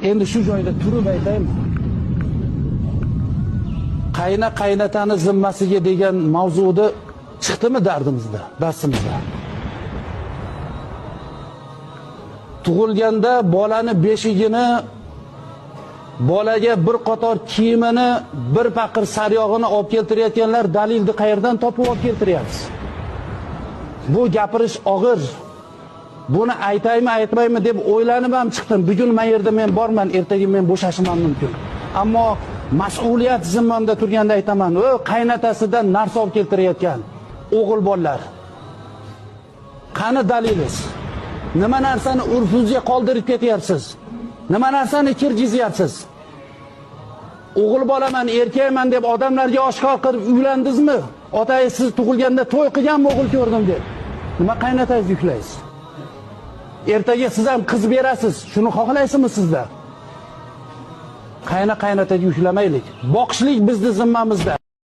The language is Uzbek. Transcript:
Endi shu joyda turib aytaymi? Qaynotani zimmasiga degan mavzuda chiqdimi dardimizda, darsimizda? Tug'ilganda bolani beshigini, bolaga bir qator kiyimini, bir paqir saryog'ini olib keltirayotganlar dalilni qayerdan topib olib keltiryapsiz? Bu gapirish og'ir. Buni aytaymi, aytmaymi deb o'ylanib ham chiqdim. Bugun men yerda men borman, ertaga men bo'shashim ham mumkin. Ammo mas'uliyat zimmamda turganda aytaman, o qaynotasidan narsa olib keltirayotgan o'g'il bolalar. Qani dalilingiz? Nima narsani urfingizga qoldirib ketyapsiz? Nima narsani kirgizyapsiz? O'g'il bolaman, erkakman deb odamlarga oshkor qilib uylandingizmi? Otangiz siz tug'ilganda to'y qilganmi o'g'il ko'rdim deb? Nima qaynotangizni yuklaysiz? Ertaga siz ham qiz berasiz. Shuni xohlaysizmi sizlar? Qaynotaga yuklamaylik. Boqishlik bizning zimmamizda.